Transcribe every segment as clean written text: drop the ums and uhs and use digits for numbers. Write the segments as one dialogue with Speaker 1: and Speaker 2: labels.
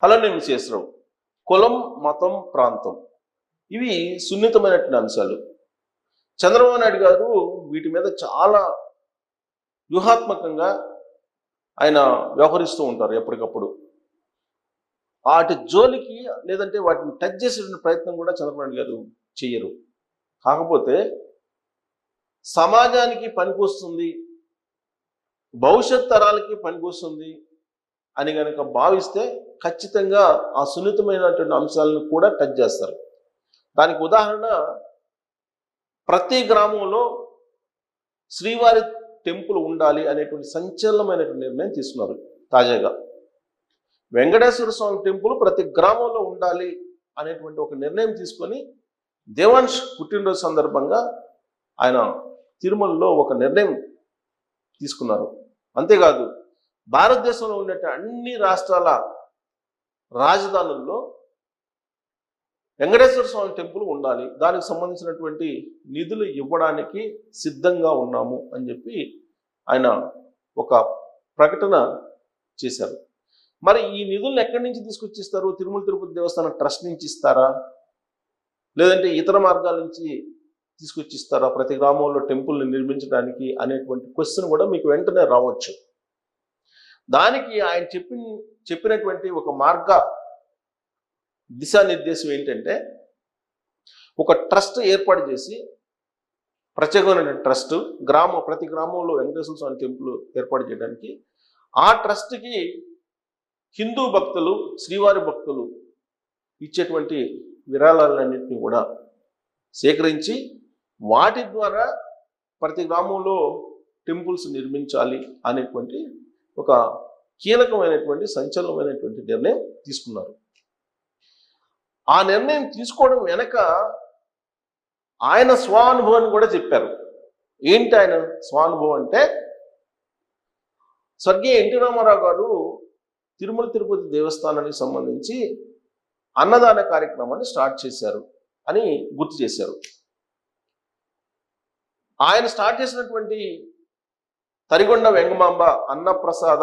Speaker 1: అలానే మిసేశ్వరం కులం, మతం, ప్రాంతం ఇవి సున్నితమైనటువంటి అంశాలు. చంద్రబాబు నాయుడు గారు వీటి మీద చాలా వ్యూహాత్మకంగా ఆయన వ్యవహరిస్తూ ఉంటారు ఎప్పటికప్పుడు. వాటి జోలికి లేదంటే వాటిని టచ్ చేసేటువంటి ప్రయత్నం కూడా చంద్రబాబు నాయుడు గారు చెయ్యరు. కాకపోతే సమాజానికి పనికొస్తుంది, భవిష్యత్ తరాలకి పనికొస్తుంది అని కనుక భావిస్తే ఖచ్చితంగా ఆ సున్నితమైనటువంటి అంశాలను కూడా టచ్ చేస్తారు. దానికి ఉదాహరణ ప్రతి గ్రామంలో శ్రీవారి టెంపుల్ ఉండాలి అనేటువంటి సంచలనమైనటువంటి నిర్ణయం తీసుకున్నారు. తాజాగా వెంకటేశ్వర స్వామి టెంపుల్ ప్రతి గ్రామంలో ఉండాలి అనేటువంటి ఒక నిర్ణయం తీసుకొని దేవాంశ్ పుట్టినరోజు సందర్భంగా ఆయన తిరుమలలో ఒక నిర్ణయం తీసుకున్నారు. అంతేకాదు భారతదేశంలో ఉండే అన్ని రాష్ట్రాల రాజధానుల్లో వెంకటేశ్వర స్వామి టెంపుల్ ఉండాలి, దానికి సంబంధించినటువంటి నిధులు ఇవ్వడానికి సిద్ధంగా ఉన్నాము అని చెప్పి ఆయన ఒక ప్రకటన చేశారు. మరి ఈ నిధులను ఎక్కడి నుంచి తీసుకొచ్చి ఇస్తారు? తిరుమల తిరుపతి దేవస్థానం ట్రస్ట్ నుంచి ఇస్తారా, లేదంటే ఇతర మార్గాల నుంచి తీసుకొచ్చి ఇస్తారా ప్రతి గ్రామంలో టెంపుల్ని నిర్మించడానికి అనేటువంటి క్వశ్చన్ కూడా మీకు వెంటనే రావచ్చు. దానికి ఆయన చెప్పినటువంటి ఒక మార్గ దిశానిర్దేశం ఏంటంటే, ఒక ట్రస్ట్ ఏర్పాటు చేసి, ప్రత్యేకమైన ట్రస్ట్ ప్రతి గ్రామంలో వెంకటేశ్వర స్వామి టెంపుల్ ఏర్పాటు చేయడానికి ఆ ట్రస్ట్కి హిందూ భక్తులు, శ్రీవారి భక్తులు ఇచ్చేటువంటి విరాళాలన్నింటినీ కూడా సేకరించి వాటి ద్వారా ప్రతి గ్రామంలో టెంపుల్స్ నిర్మించాలి అనేటువంటి ఒక కీలకమైనటువంటి సంచలనమైనటువంటి నిర్ణయం తీసుకున్నారు. ఆ నిర్ణయం తీసుకోవడం వెనక ఆయన స్వానుభవాన్ని కూడా చెప్పారు. ఏంటి ఆయన స్వానుభవం అంటే, స్వర్గీయ ఎన్టీ రామారావు గారు తిరుమల తిరుపతి దేవస్థానానికి సంబంధించి అన్నదాన కార్యక్రమాన్ని స్టార్ట్ చేశారు అని గుర్తు చేశారు. ఆయన స్టార్ట్ చేసినటువంటి తరిగొండ వెంగమాంబ అన్నప్రసాద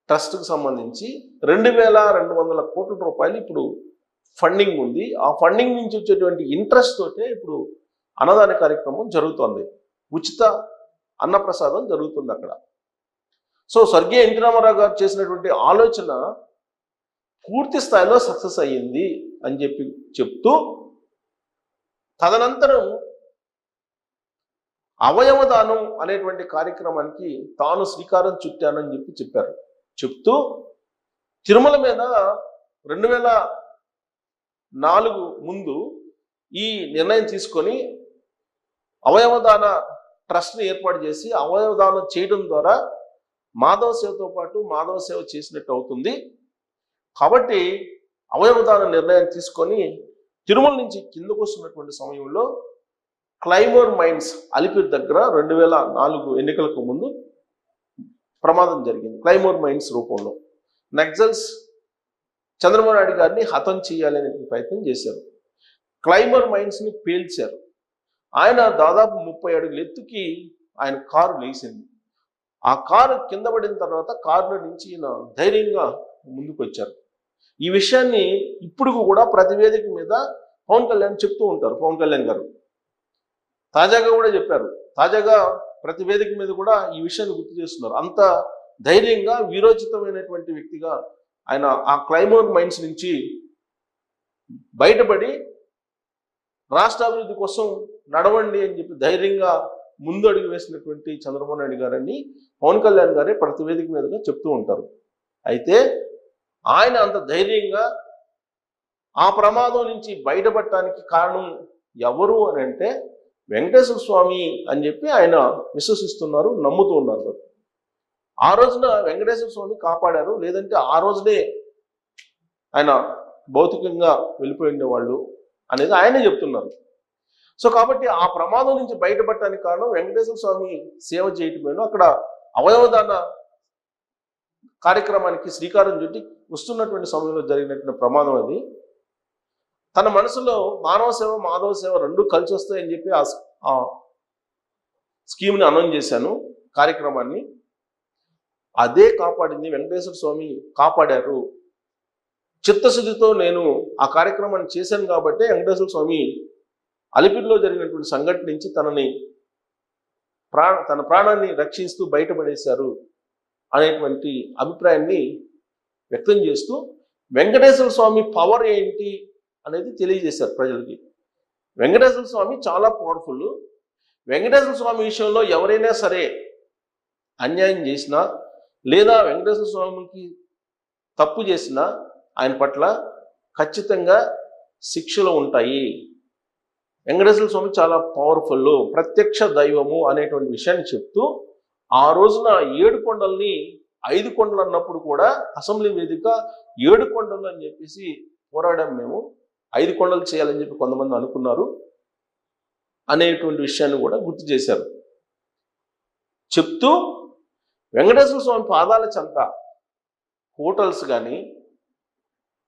Speaker 1: ట్రస్ట్కి సంబంధించి 2,200 కోట్ల రూపాయలు ఇప్పుడు ఫండింగ్ ఉంది. ఆ ఫండింగ్ నుంచి వచ్చేటువంటి ఇంట్రెస్ట్ తోటే ఇప్పుడు అన్నదాన కార్యక్రమం జరుగుతుంది, ఉచిత అన్నప్రసాదం జరుగుతుంది అక్కడ. సో స్వర్గీయ ఎన్టీ రామారావు గారు చేసినటువంటి ఆలోచన పూర్తి స్థాయిలో సక్సెస్ అయ్యింది అని చెప్తూ తదనంతరం అవయవదానం అనేటువంటి కార్యక్రమానికి తాను శ్రీకారం చుట్టానని చెప్పారు. చెప్తూ తిరుమల మీద 2004 ముందు ఈ నిర్ణయం తీసుకొని అవయవదాన ట్రస్ట్ని ఏర్పాటు చేసి అవయవదానం చేయడం ద్వారా మాధవ సేవతో పాటు మాధవ సేవ చేసినట్టు అవుతుంది. కాబట్టి అవయవదాన నిర్ణయం తీసుకొని తిరుమల నుంచి కిందకు వస్తున్నటువంటి సమయంలో క్లైమోర్ మైన్స్ అలిపిరి దగ్గర 2004 ఎన్నికలకు ముందు ప్రమాదం జరిగింది. క్లైమోర్ మైన్స్ రూపంలో నక్సల్స్ చంద్రబాబు నాయుడు గారిని హతం చేయాలనే ప్రయత్నం చేశారు. క్లైమోర్ మైన్స్ని పేల్చారు. ఆయన దాదాపు 30 అడుగుల ఎత్తుకి ఆయన కారు లేచింది. ఆ కారు కింద పడిన తర్వాత కారులో నుంచి ఈయన ధైర్యంగా ముందుకు వచ్చారు. ఈ విషయాన్ని ఇప్పుడు కూడా ప్రతి వేదిక మీద పవన్ కళ్యాణ్ చెప్తూ ఉంటారు. పవన్ కళ్యాణ్ గారు తాజాగా కూడా చెప్పారు. తాజాగా ప్రతి వేదిక మీద కూడా ఈ విషయాన్ని గుర్తు చేస్తున్నారు. అంత ధైర్యంగా వీరోచితమైనటువంటి వ్యక్తిగా ఆయన ఆ క్లైమోర్ మైన్స్ నుంచి బయటపడి రాష్ట్ర అభివృద్ధి కోసం నడవండి అని చెప్పి ధైర్యంగా ముందు అడుగు వేసినటువంటి చంద్రబాబు నాయుడు గారని పవన్ కళ్యాణ్ గారే ప్రతి వేదిక మీదుగా చెప్తూ ఉంటారు. అయితే ఆయన అంత ధైర్యంగా ఆ ప్రమాదం నుంచి బయటపడటానికి కారణం ఎవరు అని అంటే వెంకటేశ్వర స్వామి అని చెప్పి ఆయన విశ్వసిస్తున్నారు, నమ్ముతూ ఉన్నారు. ఆ రోజున వెంకటేశ్వర స్వామి కాపాడారు, లేదంటే ఆ రోజునే ఆయన భౌతికంగా వెళ్ళిపోయి ఉండేవాళ్ళు అనేది ఆయనే చెప్తున్నారు. సో కాబట్టి ఆ ప్రమాదం నుంచి బయటపడటానికి కారణం వెంకటేశ్వర స్వామి సేవ చేయటమేను. అక్కడ అవయవదాన కార్యక్రమానికి శ్రీకారం చుట్టి వస్తున్నటువంటి సమయంలో జరిగినటువంటి ప్రమాదం అది. తన మనసులో మానవ సేవ మాధవ సేవ రెండు కలిసి వస్తాయని చెప్పి ఆ స్కీమ్ని అనౌన్స్ చేశాను, కార్యక్రమాన్ని. అదే కాపాడింది, వెంకటేశ్వర స్వామి కాపాడారు చిత్తశుద్ధితో నేను ఆ కార్యక్రమాన్ని చేశాను కాబట్టి వెంకటేశ్వర స్వామి అలిపిరిలో జరిగినటువంటి సంఘటన నుంచి తన ప్రాణాన్ని రక్షిస్తూ బయటపడేశారు అనేటువంటి అభిప్రాయాన్ని వ్యక్తం చేస్తూ వెంకటేశ్వర స్వామి పవర్ ఏంటి అనేది తెలియజేశారు ప్రజలకి. వెంకటేశ్వర స్వామి చాలా పవర్ఫుల్. వెంకటేశ్వర స్వామి విషయంలో ఎవరైనా సరే అన్యాయం చేసినా లేదా వెంకటేశ్వర స్వామికి తప్పు చేసినా ఆయన పట్ల ఖచ్చితంగా శిక్షలు ఉంటాయి. వెంకటేశ్వర స్వామి చాలా పవర్ఫుల్, ప్రత్యక్ష దైవము అనేటువంటి విషయాన్ని చెప్తూ ఆ రోజున 7 కొండల్ని 5 కొండలు అన్నప్పుడు కూడా అసెంబ్లీ వేదిక 7 కొండలు అని చెప్పేసి పోరాడాం మేము, 5 కొండలు చేయాలని చెప్పి కొంతమంది అనుకున్నారు అనేటువంటి విషయాన్ని కూడా గుర్తు చేశారు. చెప్తూ వెంకటేశ్వర స్వామి పాదాల చెంత హోటల్స్ కానీ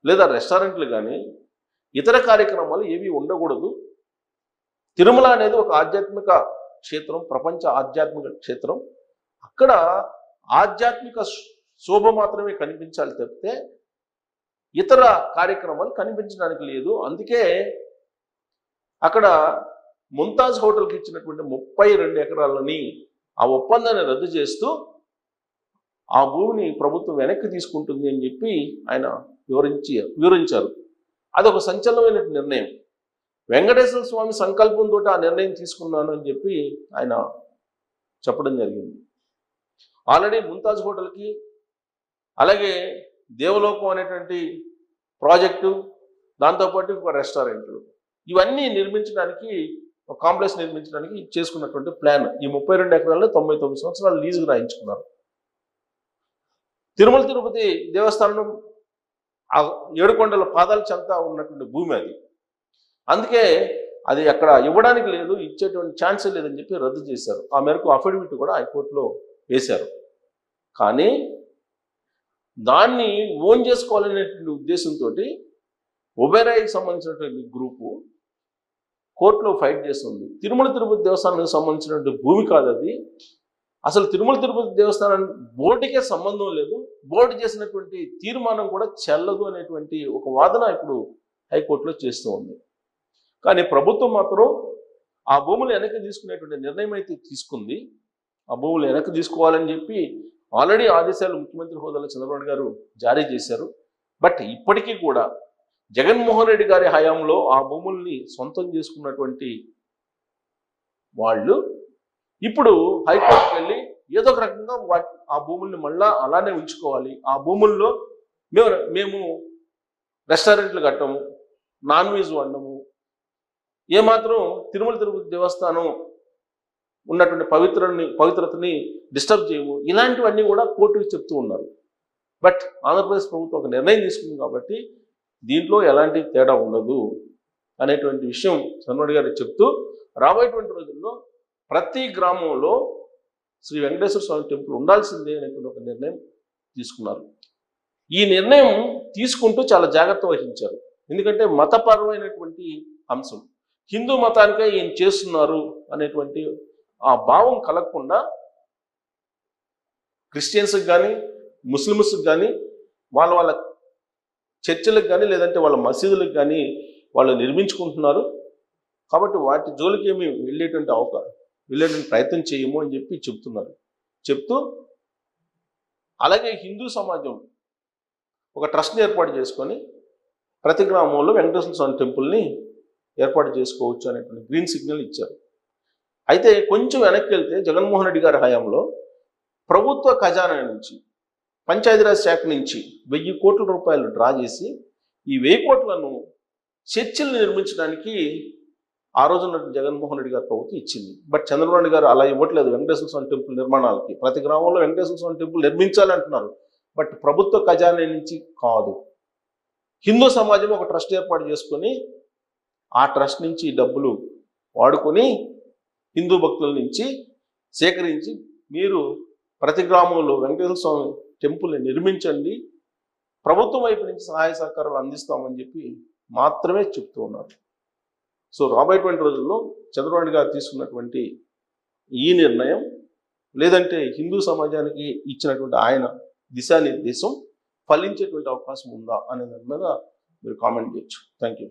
Speaker 1: లేదా రెస్టారెంట్లు కానీ ఇతర కార్యక్రమాలు ఏవి ఉండకూడదు. తిరుమల అనేది ఒక ఆధ్యాత్మిక క్షేత్రం, ప్రపంచ ఆధ్యాత్మిక క్షేత్రం. అక్కడ ఆధ్యాత్మిక శోభ మాత్రమే కనిపించాలి తప్పితే ఇతర కార్యక్రమాలు కనిపించడానికి లేదు. అందుకే అక్కడ ముంతాజ్ హోటల్కి ఇచ్చినటువంటి 32 ఎకరాలని ఆ ఒప్పందాన్ని రద్దు చేస్తూ ఆ భూమిని ప్రభుత్వం వెనక్కి తీసుకుంటుంది అని చెప్పి ఆయన వివరించారు. అదొక సంచలనమైన నిర్ణయం. వెంకటేశ్వర స్వామి సంకల్పంతో ఆ నిర్ణయం తీసుకున్నాను అని చెప్పి ఆయన చెప్పడం జరిగింది. ఆల్రెడీ ముంతాజ్ హోటల్కి అలాగే దేవలోకం అనేటువంటి ప్రాజెక్టు, దాంతోపాటు ఒక రెస్టారెంట్లు, ఇవన్నీ నిర్మించడానికి ఒక కాంప్లెక్స్ నిర్మించడానికి చేసుకున్నటువంటి ప్లాన్. ఈ 32 ఎకరాల్లో 99 సంవత్సరాలు లీజుకు రాయించుకున్నారు. తిరుమల తిరుపతి దేవస్థానం 7 కొండల పాదాల చెంత ఉన్నటువంటి భూమి అది. అందుకే అది అక్కడ ఇవ్వడానికి లేదు, ఇచ్చేటువంటి ఛాన్స్ లేదని చెప్పి రద్దు చేశారు. ఆ మేరకు అఫిడవిట్ కూడా హైకోర్టులో వేశారు. కానీ దాన్ని ఓన్ చేసుకోవాలనేటువంటి ఉద్దేశంతో ఒబెరాయికి సంబంధించినటువంటి గ్రూపు కోర్టులో ఫైట్ చేస్తుంది. తిరుమల తిరుపతి దేవస్థానానికి సంబంధించినటువంటి భూమి కాదు అది. అసలు తిరుమల తిరుపతి దేవస్థానం బోర్డుకే సంబంధం లేదు, బోర్డు చేసినటువంటి తీర్మానం కూడా చెల్లదు అనేటువంటి ఒక వాదన ఇప్పుడు హైకోర్టులో చేస్తూ ఉంది. కానీ ప్రభుత్వం మాత్రం ఆ భూములు వెనక్కి తీసుకునేటువంటి నిర్ణయం అయితే తీసుకుంది. ఆ భూములు వెనక్కి తీసుకోవాలని చెప్పి ఆల్రెడీ ఆదేశాలు ముఖ్యమంత్రి హోదాలో చంద్రబాబు గారు జారీ చేశారు. బట్ ఇప్పటికీ కూడా జగన్మోహన్ రెడ్డి గారి హయాంలో ఆ భూముల్ని సొంతం చేసుకున్నటువంటి వాళ్ళు ఇప్పుడు హైకోర్టుకి వెళ్ళి ఏదో ఒక రకంగా ఆ భూముల్ని మళ్ళా అలానే ఉంచుకోవాలి, ఆ భూముల్లో మేము రెస్టారెంట్లు కట్టము, నాన్ వెజ్ వండము, ఏమాత్రం తిరుమల తిరుపతి దేవస్థానం ఉన్నటువంటి పవిత్రతని డిస్టర్బ్ చేయము, ఇలాంటివన్నీ కూడా కోర్టుకి చెప్తూ ఉన్నారు. బట్ ఆంధ్రప్రదేశ్ ప్రభుత్వం ఒక నిర్ణయం తీసుకుంది కాబట్టి దీంట్లో ఎలాంటి తేడా ఉండదు అనేటువంటి విషయం చంద్రబాబు గారు చెప్తూ రాబోయేటువంటి రోజుల్లో ప్రతి గ్రామంలో శ్రీ వెంకటేశ్వర స్వామి టెంపుల్ ఉండాల్సిందే అనేటువంటి ఒక నిర్ణయం తీసుకున్నారు. ఈ నిర్ణయం తీసుకుంటూ చాలా జాగ్రత్త వహించారు. ఎందుకంటే మతపరమైనటువంటి అంశం, హిందూ మతానికే ఈయన చేస్తున్నారు అనేటువంటి ఆ భావం కలగకుండా క్రిస్టియన్స్కి కానీ ముస్లిమ్స్కి కానీ వాళ్ళ చర్చిలకు కానీ లేదంటే వాళ్ళ మసీదులకు కానీ వాళ్ళు నిర్మించుకుంటున్నారు. కాబట్టి వాటి జోలికి ఏమి వెళ్ళేటువంటి ప్రయత్నం చేయము అని చెప్పి చెప్తూ అలాగే హిందూ సమాజం ఒక ట్రస్ట్ని ఏర్పాటు చేసుకొని ప్రతి గ్రామంలో వెంకటేశ్వర స్వామి టెంపుల్ని ఏర్పాటు చేసుకోవచ్చు అనేటువంటి గ్రీన్ సిగ్నల్ ఇచ్చారు. అయితే కొంచెం వెనక్కి వెళ్తే జగన్మోహన్ రెడ్డి గారి హయాంలో ప్రభుత్వ ఖజానా నుంచి పంచాయతీరాజ్ శాఖ నుంచి 1000 కోట్ల రూపాయలు డ్రా చేసి ఈ 1000 కోట్లను చర్చిలు నిర్మించడానికి ఆ రోజున జగన్మోహన్ రెడ్డి గారి ప్రభుత్వం ఇచ్చింది. బట్ చంద్రబాబు నాయుడు గారు అలా ఇవ్వట్లేదు. వెంకటేశ్వర స్వామి టెంపుల్ నిర్మాణాలకి ప్రతి గ్రామంలో వెంకటేశ్వర స్వామి టెంపుల్ నిర్మించాలి అంటున్నారు. బట్ ప్రభుత్వ ఖజానా నుంచి కాదు, హిందూ సమాజం ఒక ట్రస్ట్ ఏర్పాటు చేసుకొని ఆ ట్రస్ట్ నుంచి డబ్బులు వాడుకొని హిందూ భక్తుల నుంచి సేకరించి మీరు ప్రతి గ్రామంలో వెంకటేశ్వర స్వామి టెంపుల్ని నిర్మించండి, ప్రభుత్వం వైపు నుంచి సహాయ సహకారాలు అందిస్తామని చెప్పి మాత్రమే చెప్తూ ఉన్నారు. సో రాబోయేటువంటి రోజుల్లో చంద్రబాబు గారు తీసుకున్నటువంటి ఈ నిర్ణయం లేదంటే హిందూ సమాజానికి ఇచ్చినటువంటి ఆయన దిశానిర్దేశం ఫలించేటువంటి అవకాశం ఉందా అనే దాని మీద మీరు కామెంట్ చేయొచ్చు. Thank you.